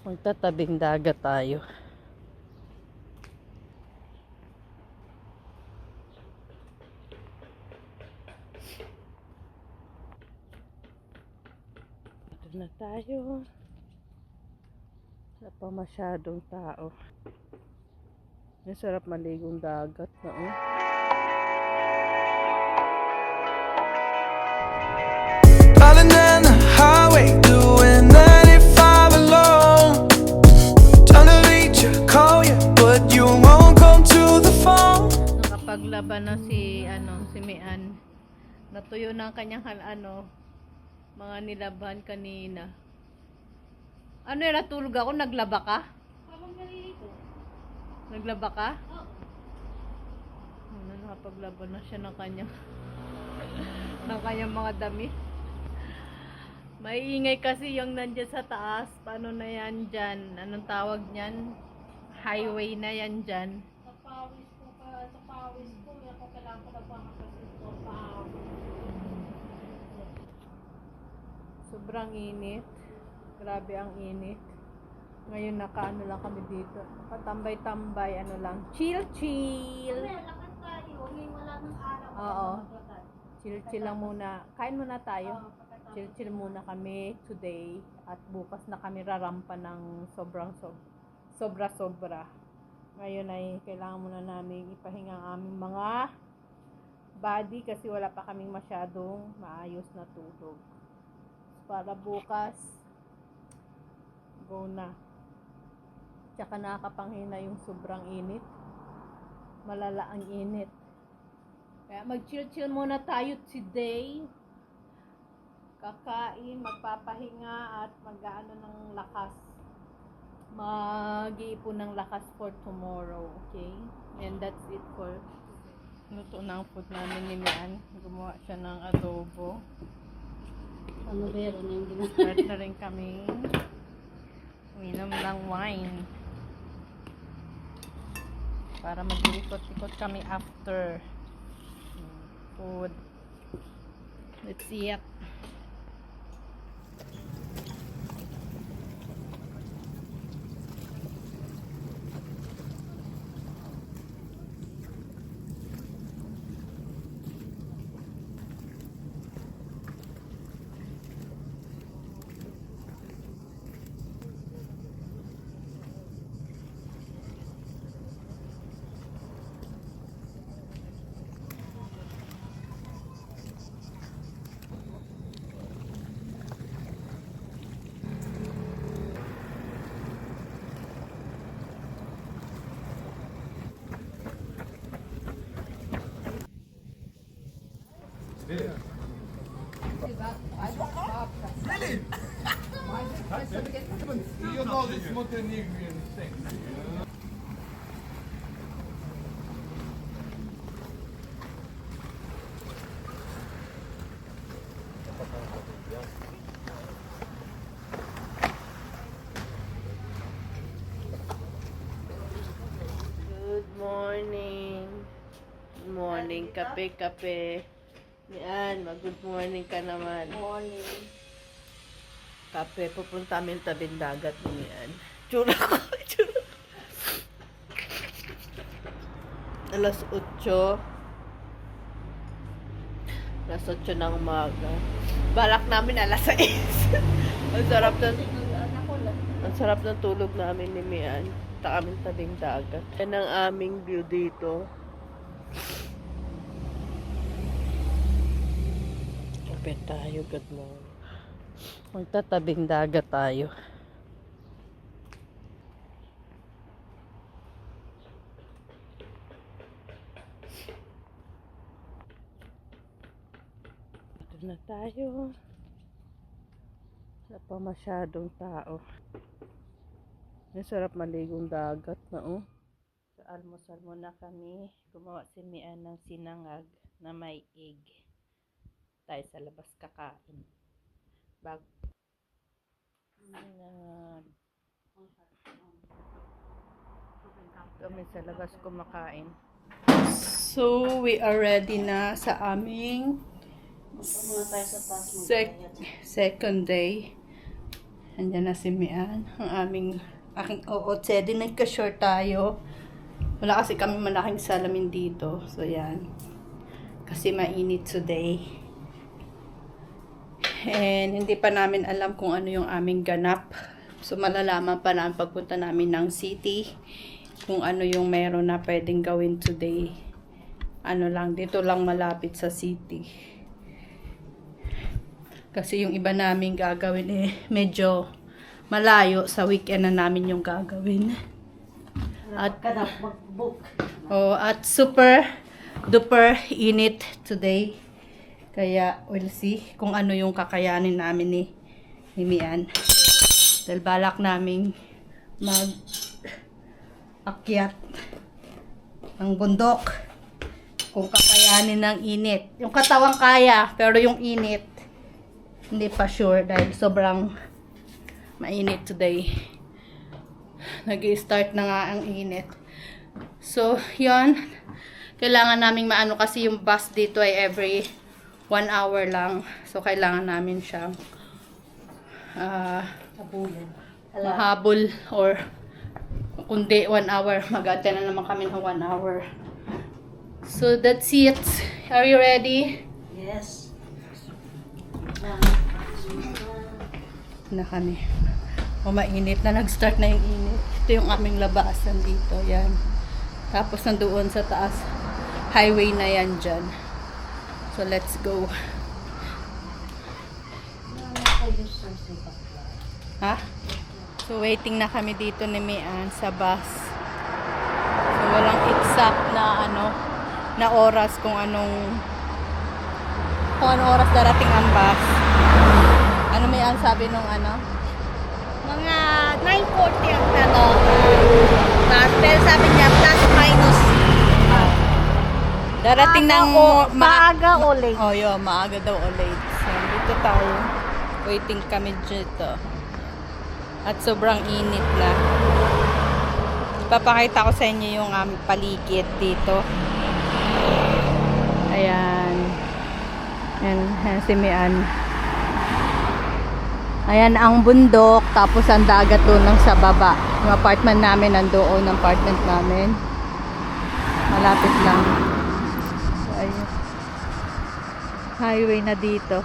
Magtatabing dagat tayo. Ito na tayo. Wala pa masyadong tao. Ang sarap maligong dagat na Darling down the highway, doing 95 alone. Trying to reach you, call you, but you won't come to the phone. Nakapaglaban na si Mian. Natuyo na ang kanyang mga nilaban kanina. Ano yun, natulog ako, naglaba ka? Naglaba ka? Nakapaglaban na siya ng kanyang mga damit. Maiingay kasi yung nandyan sa taas. Paano na yan dyan? Anong tawag niyan? Highway na yan dyan. Sa pawis ko, yan ko kailangan ko nagpapakasin ko Sobrang init. Grabe ang init. Ngayon nakaano lang kami dito. Nakatambay-tambay, chill. lakad tayo, ngayon wala ng araw. Oo. Chill lang muna. Kain muna tayo. Chill muna kami today. At bukas na kami rarampa ng sobra. Ngayon ay kailangan muna namin ipahinga ang aming mga body kasi wala pa kaming masyadong maayos na tulog. Para bukas, go na. Tsaka nakakapanghina yung sobrang init. Malala ang init. Kaya mag-chill muna tayo today. Kakain, magpapahinga at mag-aano ng lakas. Mag-iipon ng lakas for tomorrow, okay? And that's it for luto na ang food namin ni Mian. Gumawa siya ng adobo. Ano ba yun? Ano yung ginagawa? Start na rin kami. Uminom ng wine. Para mag-ikot-ikot kami after food. Let's see it. You know this Montenegrin thing. Good morning. Good morning. Kape. Yan, mag-good morning ka naman. Morning. Kape, pupunta kami tabing dagat niyan. Tsura ko. Alas 8. Alas 8 ng umaga. Balak namin alas 6. Ang sarap ng tulog namin ni Mian. Punta kami tabing dagat. Yan ang aming view dito. Kape tayo, good morning. Magtatabing dagat tayo. Ito na tayo. Wala pa masyadong tao. Ang sarap maligong dagat na Sa almusal muna kami. Gumawa si Mian ng sinangag na may egg. Tayo sa labas kakain. Kami sa labas kumakain. So, we are ready na sa aming second day. Andyan na si Mian. Aking OOTD. Nagka-short tayo. Wala kasi kami malaking salamin dito. So, yan. Kasi mainit today. And hindi pa namin alam kung ano yung aming ganap. So, malalaman pa namin pagpunta namin ng city. Kung ano yung meron na pwedeng gawin today. Ano lang, dito lang malapit sa city. Kasi yung iba namin gagawin medyo malayo sa weekend na namin yung gagawin. At super duper init today. Kaya we'll see kung ano yung kakayanin namin ni Mian. Dahil balak naming akyat ng bundok. Kung kakayanin ng init. Yung katawang kaya, pero yung init hindi pa sure dahil sobrang mainit today. Nag-i-start na nga ang init. So, yun. Kailangan naming maano kasi yung bus dito ay every 1 hour lang. So, kailangan namin siyang mahabol or kundi 1 hour. Mag-attend na naman kami ng 1 hour. So, that's it. Are you ready? Yes. Na kami. O mainit na, nag-start na yung init. Ito yung aming labasan dito, yan. Tapos nandoon sa taas, highway na yan dyan. So let's go. Ha? So waiting na kami dito ni Mian sa bus. So walang exact na na oras kung anong oras darating ang bus. Ano Mian sabi nung Mga 9:40 ang pero sabi niya plus minus. darating ng Maaga o late. Oh, yun, maaga daw o late. So, dito tayo. Waiting kami dito. At sobrang init na. Papakita ko sa inyo yung aming paligid dito. Ayan. Ayan si Mian. Ayan ang bundok, tapos ang dagat doon lang sa baba. Yung apartment namin, nandoon ang apartment namin. Malapit lang. So, ayun. Highway na dito.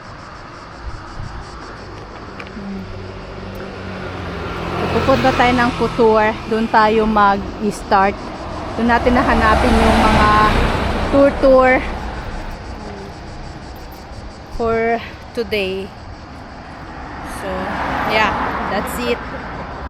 So, pupunta tayo ng Couture. Doon tayo mag-start. Doon natin nahanapin yung mga tour for today. So, yeah, that's it.